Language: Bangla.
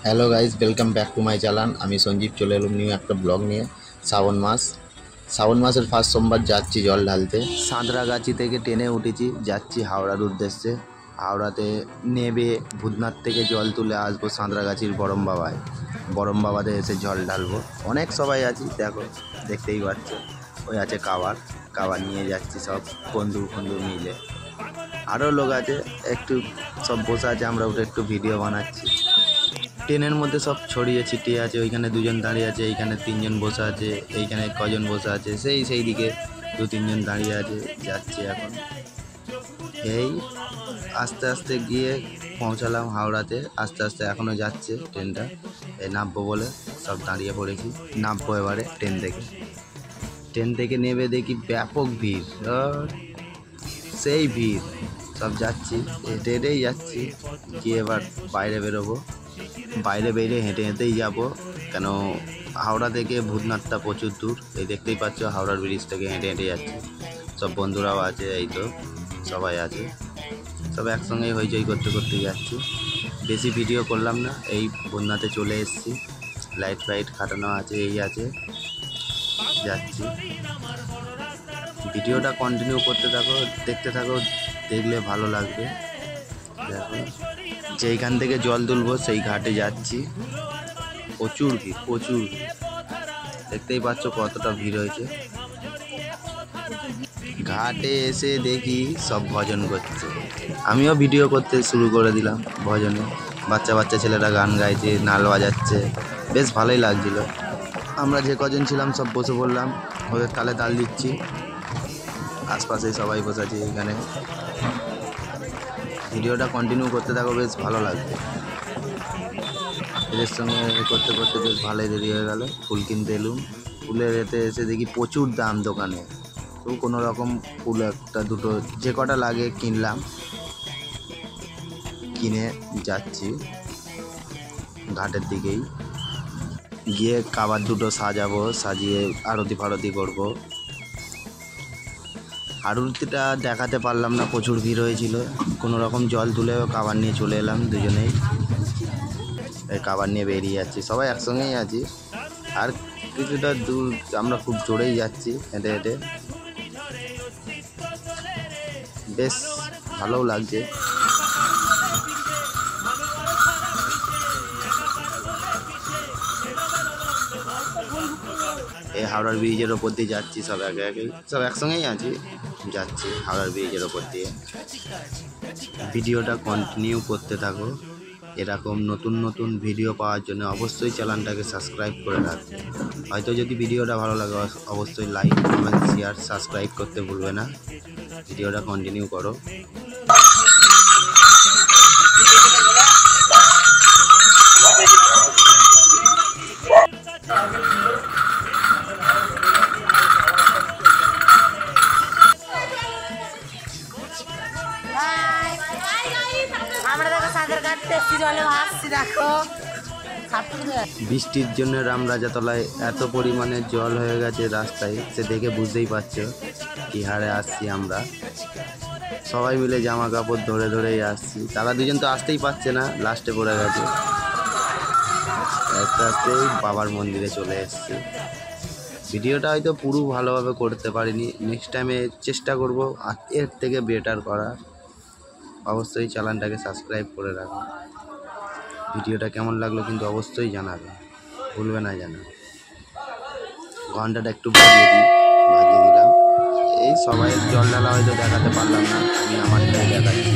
Hello guys, welcome back to my channel. আমি সঞ্জীব চলে এলাম নিউ একটা ব্লগ নিয়ে। শ্রাবণ মাসের ফার্স্ট সোমবার যাচ্ছি জল ঢালতে। সাঁতরাগাছি থেকে ট্রেনে উঠেছি, যাচ্ছি হাওড়ার উদ্দেশ্যে। হাওড়াতে নেবে ভূতনাথ থেকে জল তুলে আসবো সাঁতরাগাছির বরম বাবাতে এসে জল ঢালবো। অনেক সবাই আছি, দেখতেই পাচ্ছ। ওই আছে কাবার নিয়ে যাচ্ছি, সব বন্ধু মিলে। আরও লোক আছে, একটু সব বসে আছে, আমরা ওটা একটু ভিডিও বানাচ্ছি। ট্রেনের মধ্যে সব ছড়িয়ে ছিটিয়ে আছে। ওইখানে দুজন দাঁড়িয়ে আছে, এইখানে তিনজন বসে আছে, এইখানে কজন বসে আছে, সেই দিকে দু তিনজন দাঁড়িয়ে আছে। যাচ্ছি এখন, এই আস্তে আস্তে গিয়ে পৌঁছালাম হাওড়াতে। আস্তে আস্তে এখনও যাচ্ছে ট্রেনটা। এই নামবো বলে সব দাঁড়িয়ে পড়েছি। নামবো এবারে ট্রেন থেকে নেমে দেখি ব্যাপক ভিড়, সেই ভিড়। সব যাচ্ছি, হেঁটেই যাচ্ছি। গিয়ে এবার বাইরে বেরোবো। বাইরে বেরিয়ে হেঁটেই যাব, কেন হাওড়া থেকে ভূতনাথটা প্রচুর দূর। এই দেখতেই পাচ্ছ, হাওড়ার ব্রিজ থেকে হেঁটে যাচ্ছি। সব বন্ধুরাও আছে, এই তো সবাই আছে, সব একসঙ্গেই হইচই করতে যাচ্ছি। বেশি ভিডিও করলাম না, এই ভূতনাথে চলে এসেছি। লাইট ফাইট খাটানো আছে, এই আছে, যাচ্ছি। ভিডিওটা কন্টিনিউ করতে থাকো, দেখতে থাকো, দেখলে ভালো লাগবে। দেখো, যেইখান থেকে জল তুলবো সেই ঘাটে যাচ্ছি। প্রচুর ভিড়, দেখতেই পাচ্ছ কতটা ভিড় হয়েছে। ঘাটে এসে দেখি সব ভজন করছে, আমিও ভিডিও করতে শুরু করে দিলাম। ভজনে বাচ্চা ছেলেরা গান গাইছে, নাল বাজাচ্ছে, বেশ ভালোই লাগছিল। আমরা যে কজন ছিলাম সব বসে পড়লাম, ওদের তালে তাল দিচ্ছি। আশপাশে সবাই বসে আছে এখানে। ভিডিওটা কন্টিনিউ করতে থাকো, বেশ ভালো লাগবে। এদের সঙ্গে করতে বেশ ভালোই দেরি হয়ে গেল। ফুল কিনতে এলুম, ফুলের এতে এসে দেখি প্রচুর দাম দোকানে। তো কোনো রকম ফুল একটা দুটো যে কটা লাগে কিনলাম, কিনে যাচ্ছি ঘাটের দিকেই। গিয়ে কাবার দুটো সাজাবো, সাজিয়ে আরতি ফারতি করবো। আরতিটা দেখাতে পারলাম না, প্রচুর ভিড় হয়েছিল। কোনো রকম জল তুলে কাবার নিয়ে চলে এলাম দুজনেই। এই কাবার নিয়ে বেরিয়ে যাচ্ছি, সবাই একসঙ্গেই আছি। আর কিছুটা দূর, আমরা খুব জোরেই যাচ্ছি হেঁটে। বেশ ভালোও লাগছে। এই হাওড়ার ব্রিজের ওপর দিয়ে যাচ্ছি, সব সব একসঙ্গেই আছি, যাচ্ছি হাওড়ার ব্রিজের ওপর দিয়ে। ভিডিওটা কন্টিনিউ করতে থাকো। এরকম নতুন ভিডিও পাওয়ার জন্য অবশ্যই চ্যানেলটাকে সাবস্ক্রাইব করে রাখবে। হয়তো যদি ভিডিওটা ভালো লাগে, অবশ্যই লাইক, কমেন্ট, শেয়ার, সাবস্ক্রাইব করতে ভুলবে না। ভিডিওটা কন্টিনিউ করো। বৃষ্টির জন্য রামরাজাতলায় এত পরিমাণে জল হয়ে গেছে রাস্তায়, সে দেখে বুঝতেই পারছো কি হারে আসছি আমরা। সবাই মিলে জামা কাপড় ধরেই আসছি। তারা দুজন তো আসতেই পারছে না, লাস্টে পড়ে গেছে। আস্তেই বাবার মন্দিরে চলে এসেছি। ভিডিওটা হয়তো পুরো ভালোভাবে করতে পারিনি, নেক্সট টাইমে চেষ্টা করব এর থেকে বেটার করার। অবশ্যই চ্যানেলটাকে সাবস্ক্রাইব করে রাখো। ভিডিওটা কেমন লাগলো কিন্তু অবশ্যই জানাবে, ভুলবে না জানাবে। ঘন্টাটা একটু বাজিয়ে দিলাম। এই সবাই জল ঢালা হয়তো দেখাতে পারলাম না, আমি আমার দেখাচ্ছি।